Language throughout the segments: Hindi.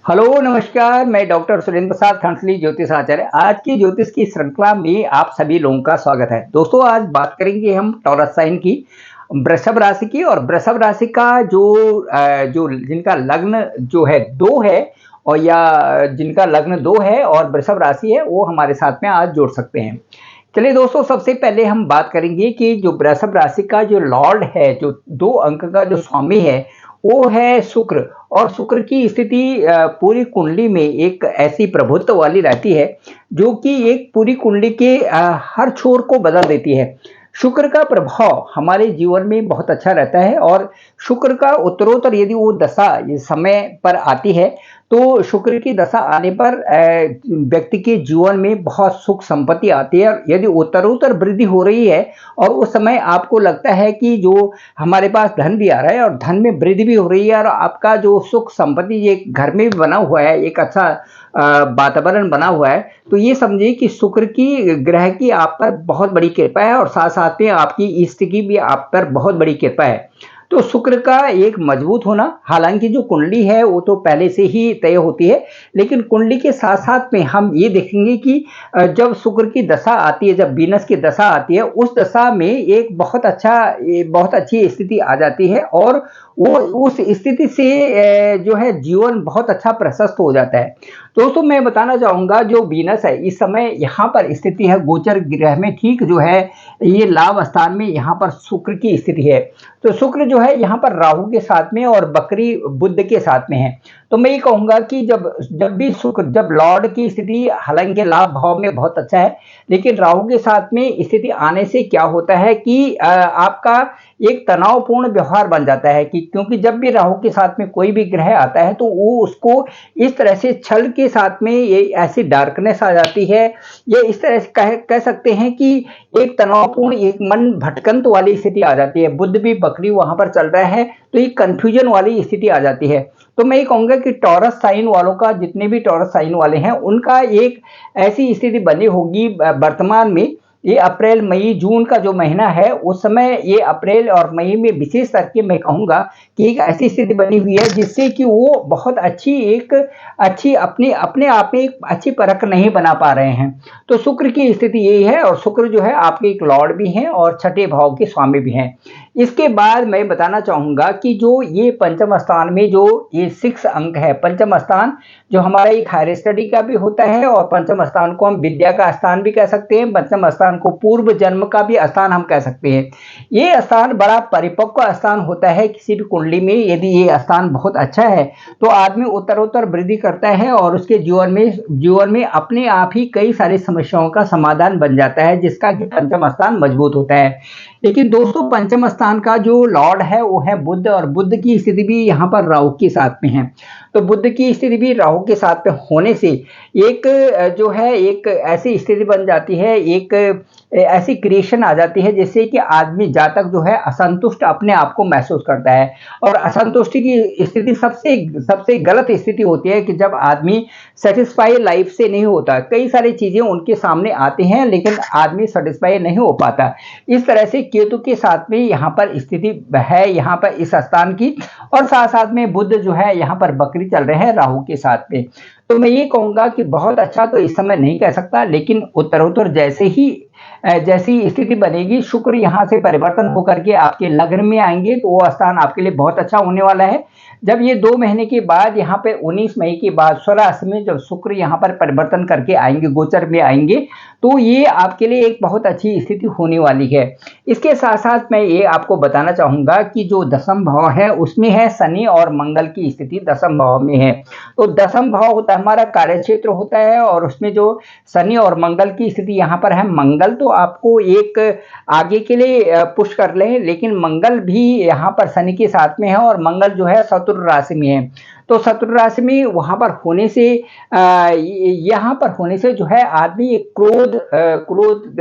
हेलो, नमस्कार। मैं डॉक्टर सुरेंद्र प्रसाद खंसली ज्योतिष आचार्य। आज की ज्योतिष की श्रृंखला में आप सभी लोगों का स्वागत है। दोस्तों, आज बात करेंगे हम टॉरस साइन की, वृषभ राशि की। और वृषभ राशि का जो जिनका लग्न जो है 2 है, और या जिनका लग्न 2 है और वृषभ राशि है, वो हमारे साथ में आज जोड़ सकते हैं। चलिए दोस्तों, सबसे पहले हम बात करेंगे कि जो वृषभ राशि का जो लॉर्ड है, जो 2 अंक का जो स्वामी है, वो है शुक्र। और शुक्र की स्थिति पूरी कुंडली में एक ऐसी प्रभुत्व वाली रहती है जो कि एक पूरी कुंडली के हर छोर को बदल देती है। शुक्र का प्रभाव हमारे जीवन में बहुत अच्छा रहता है, और शुक्र का उत्तरोत्तर यदि वो दशा इस समय पर आती है, तो शुक्र की दशा आने पर व्यक्ति के जीवन में बहुत सुख संपत्ति आती है। और यदि उत्तरोत्तर वृद्धि हो रही है और उस समय आपको लगता है कि जो हमारे पास धन भी आ रहा है और धन में वृद्धि भी हो रही है, और आपका जो सुख संपत्ति ये घर में भी बना हुआ है, एक अच्छा वातावरण बना हुआ है, तो ये समझिए कि शुक्र की ग्रह की आप पर बहुत बड़ी कृपा है, और साथ साथ में आपकी इष्ट की भी आप पर बहुत बड़ी कृपा है। तो शुक्र का एक मजबूत होना, हालांकि जो कुंडली है वो तो पहले से ही तय होती है, लेकिन कुंडली के साथ साथ में हम ये देखेंगे कि जब शुक्र की दशा आती है, जब वीनस की दशा आती है, उस दशा में एक बहुत अच्छी स्थिति आ जाती है, और वो उस स्थिति से जो है जीवन बहुत अच्छा प्रशस्त हो जाता है। दोस्तों, मैं बताना चाहूंगा, जो वीनस है इस समय यहाँ पर स्थिति है गोचर ग्रह में, ठीक जो है ये लाभ स्थान में यहाँ पर शुक्र की स्थिति है। तो शुक्र जो है यहाँ पर राहु के साथ में और बकरी बुध के साथ में है। तो मैं ये कहूंगा कि जब भी शुक्र, जब लॉर्ड की स्थिति हालांकि लाभ भाव में बहुत अच्छा है, लेकिन राहु के साथ में स्थिति आने से क्या होता है कि आपका एक तनावपूर्ण व्यवहार बन जाता है, कि क्योंकि जब भी राहु के साथ में कोई भी ग्रह आता है तो वो उसको इस तरह से छल के साथ में ये ऐसी डार्कनेस आ जाती है, ये इस तरह से कह सकते हैं कि एक तनावपूर्ण, एक मन भटकंत वाली स्थिति आ जाती है। बुध भी बकरी वहां पर चल रहा है, तो एक कंफ्यूजन वाली स्थिति आ जाती है। तो मैं ये कहूंगा कि टॉरस साइन वालों का, जितने भी टॉरस साइन वाले हैं, उनका एक ऐसी स्थिति बनी होगी वर्तमान में, ये अप्रैल मई जून का जो महीना है, उस समय ये अप्रैल और मई में विशेष करके मैं कहूंगा कि एक ऐसी स्थिति बनी हुई है जिससे कि वो बहुत अच्छी अपने अपने आप में एक अच्छी परख नहीं बना पा रहे हैं। तो शुक्र की स्थिति यही है, और शुक्र जो है आपके एक लॉर्ड भी हैं और छठे भाव के स्वामी भी हैं। इसके बाद मैं बताना चाहूंगा कि जो ये पंचम स्थान में जो ये 6 अंक है, पंचम स्थान जो हमारा एक हायर स्टडी का भी होता है, और पंचम स्थान को हम विद्या का स्थान भी कह सकते हैं, पंचम स्थान को पूर्व जन्म का भी स्थान हम कह सकते हैं। ये स्थान बड़ा परिपक्व स्थान होता है किसी भी कुंडली में। यदि ये स्थान बहुत अच्छा है तो आदमी उत्तरोत्तर वृद्धि करता है, और उसके जीवन में अपने आप ही कई सारी समस्याओं का समाधान बन जाता है, जिसका कि पंचम स्थान मजबूत होता है। लेकिन दोस्तों, पंचम स्थान का जो लॉर्ड है वो है बुध, और बुध की स्थिति भी यहाँ पर राहु के साथ में है। तो बुध की स्थिति भी राहु के साथ में होने से एक जो है एक ऐसी स्थिति बन जाती है, एक ऐसी क्रिएशन आ जाती है जिससे कि आदमी जातक जो है असंतुष्ट अपने आप को महसूस करता है। और असंतुष्टि की स्थिति सबसे सबसे गलत स्थिति होती है कि जब आदमी सेटिस्फाई लाइफ से नहीं होता, कई सारी चीजें उनके सामने आती हैं लेकिन आदमी सेटिस्फाई नहीं हो पाता। इस तरह से केतु के साथ में यहाँ पर स्थिति है, यहाँ पर इस स्थान की, और साथ साथ में बुध जो है यहाँ पर बकरी चल रहे हैं राहु के साथ में। तो मैं ये कहूंगा कि बहुत अच्छा तो इस समय नहीं कह सकता, लेकिन उत्तरोत्तर जैसी स्थिति बनेगी, शुक्र यहाँ से परिवर्तन होकर के आपके लग्न में आएंगे, तो वो स्थान आपके लिए बहुत अच्छा होने वाला है। जब ये 2 महीने के बाद यहाँ पे 19 मई के बाद स्वराशि में जब शुक्र यहाँ पर परिवर्तन करके आएंगे, गोचर में आएंगे, तो ये आपके लिए एक बहुत अच्छी स्थिति होने वाली है। इसके साथ साथ मैं ये आपको बताना चाहूंगा कि जो दसम भाव है उसमें है शनि और मंगल की स्थिति दसम भाव में है। तो दसम भाव होता है हमारा कार्य क्षेत्र होता है, और उसमें जो शनि और मंगल की स्थिति यहाँ पर है, मंगल तो आपको एक आगे के लिए पुश कर ले, लेकिन मंगल भी यहाँ पर शनि के साथ में है, और मंगल जो है शत्रु राशि में है। तो शत्रु राशि में वहां पर होने से यहाँ पर होने से जो है आदमी एक क्रोध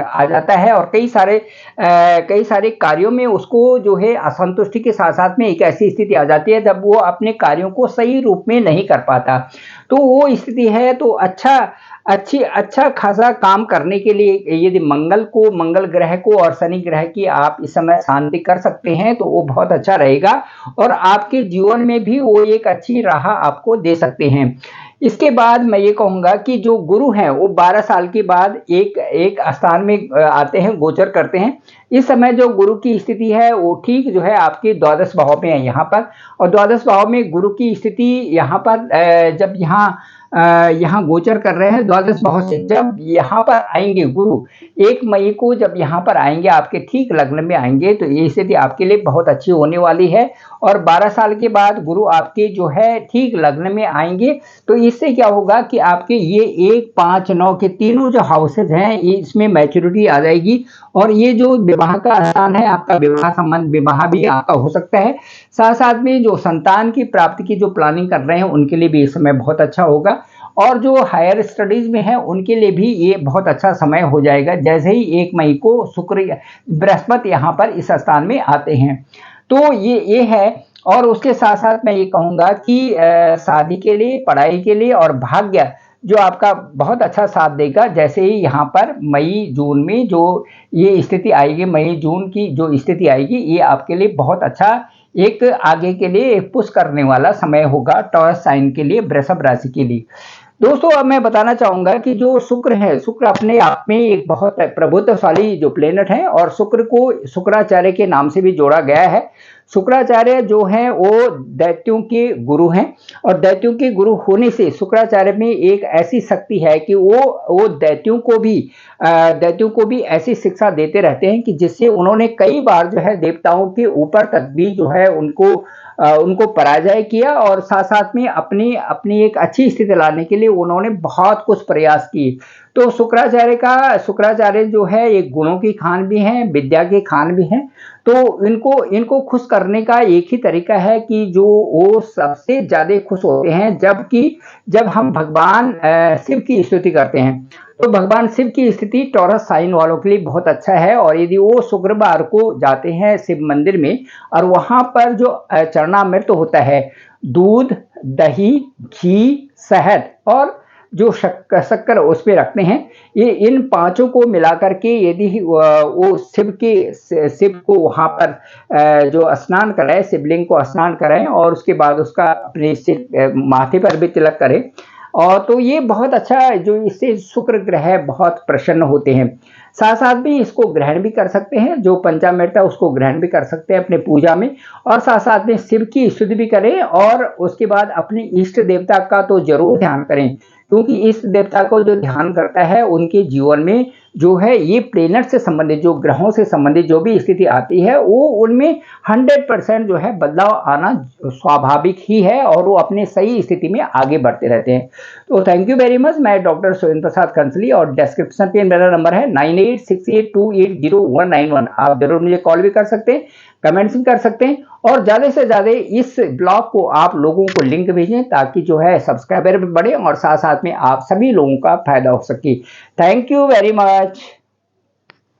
आ जाता है, और कई सारे कार्यों में उसको जो है असंतुष्टि के साथ साथ में एक ऐसी स्थिति आ जाती है जब वो अपने कार्यों को सही रूप में नहीं कर पाता। तो वो स्थिति है, तो अच्छा खासा काम करने के लिए यदि मंगल ग्रह को और शनि ग्रह की आप इस समय शांति कर सकते हैं तो वो बहुत अच्छा रहेगा और आपके जीवन में भी वो एक अच्छी राह आपको दे सकते हैं। इसके बाद मैं ये कहूँगा कि जो गुरु हैं वो 12 साल के बाद एक एक स्थान में आते हैं, गोचर करते हैं। इस समय जो गुरु की स्थिति है वो ठीक जो है आपके द्वादश भाव में है यहाँ पर, और द्वादश भाव में गुरु की स्थिति यहाँ पर जब यहाँ गोचर कर रहे हैं द्वादश भाव से, जब यहाँ पर आएंगे गुरु 1 मई को जब यहाँ पर आएंगे आपके ठीक लग्न में आएंगे तो ये स्थिति आपके लिए बहुत अच्छी होने वाली है। और 12 साल के बाद गुरु आपके जो है ठीक लग्न में आएंगे तो इससे क्या होगा कि आपके ये 1, 5, 9 के तीनों जो हाउसेज हैं इसमें मैच्योरिटी आ जाएगी और ये जो विवाह का स्थान है आपका विवाह संबंध विवाह भी आपका हो सकता है। साथ साथ में जो संतान की प्राप्ति की जो प्लानिंग कर रहे हैं उनके लिए भी इस समय बहुत अच्छा होगा और जो हायर स्टडीज में है उनके लिए भी ये बहुत अच्छा समय हो जाएगा जैसे ही 1 मई को शुक्र बृहस्पति यहाँ पर इस स्थान में आते हैं। तो ये है। और उसके साथ साथ मैं ये कहूँगा कि शादी के लिए, पढ़ाई के लिए और भाग्य जो आपका बहुत अच्छा साथ देगा जैसे ही यहाँ पर मई जून में जो ये स्थिति आएगी, मई जून की जो स्थिति आएगी ये आपके लिए बहुत अच्छा एक आगे के लिए एक पुश करने वाला समय होगा टॉरस साइन के लिए, वृषभ राशि के लिए। दोस्तों अब मैं बताना चाहूंगा कि जो शुक्र है, शुक्र अपने आप में एक बहुत प्रभुत्वशाली जो प्लेनेट है और शुक्र को शुक्राचार्य के नाम से भी जोड़ा गया है। शुक्राचार्य जो है वो दैत्यों के गुरु हैं और दैत्यों के गुरु होने से शुक्राचार्य में एक ऐसी शक्ति है कि वो दैत्यों को भी ऐसी शिक्षा देते रहते हैं कि जिससे उन्होंने कई बार जो है देवताओं के ऊपर तक भी जो है उनको पराजय किया और साथ साथ में अपनी एक अच्छी स्थिति लाने के लिए उन्होंने बहुत कुछ प्रयास किए। तो शुक्राचार्य जो है एक गुणों की खान भी हैं, विद्या के खान भी हैं। तो इनको खुश करने का एक ही तरीका है कि जो वो सबसे ज्यादा खुश होते हैं जब हम भगवान शिव की स्तुति करते हैं। तो भगवान शिव की स्थिति टॉरस साइन वालों के लिए बहुत अच्छा है और यदि वो शुक्रवार को जाते हैं शिव मंदिर में और वहां पर जो चरणामृत होता है, दूध, दही, घी, शहद और जो शक्कर उस पे रखते हैं, ये इन पांचों को मिलाकर के यदि वो शिव को वहां पर जो स्नान कराए, शिवलिंग को स्नान कराएं और उसके बाद उसका अपने माथे पर भी तिलक करें और तो ये बहुत अच्छा है। जो इससे शुक्र ग्रह बहुत प्रसन्न होते हैं। साथ साथ भी इसको ग्रहण भी कर सकते हैं, जो पंचामृत है उसको ग्रहण भी कर सकते हैं अपने पूजा में और साथ साथ में शिव की स्तुति भी करें और उसके बाद अपने इष्ट देवता का तो जरूर ध्यान करें क्योंकि इस देवता को जो ध्यान करता है उनके जीवन में जो है ये प्लेनेट से संबंधित, जो ग्रहों से संबंधित जो भी स्थिति आती है वो उनमें 100% जो है बदलाव आना स्वाभाविक ही है और वो अपने सही स्थिति में आगे बढ़ते रहते हैं। तो थैंक यू वेरी मच। मैं डॉक्टर सुरेंद्र प्रसाद कंसली और डिस्क्रिप्शन पे मेरा नंबर है 9868280191। आप जरूर मुझे कॉल भी कर सकते हैं, कमेंट्स भी कर सकते हैं और ज़्यादा से ज़्यादा इस ब्लॉग को आप लोगों को लिंक भेजें ताकि जो है सब्सक्राइबर भी बढ़े और साथ साथ में आप सभी लोगों का फायदा हो सके। Thank you very much.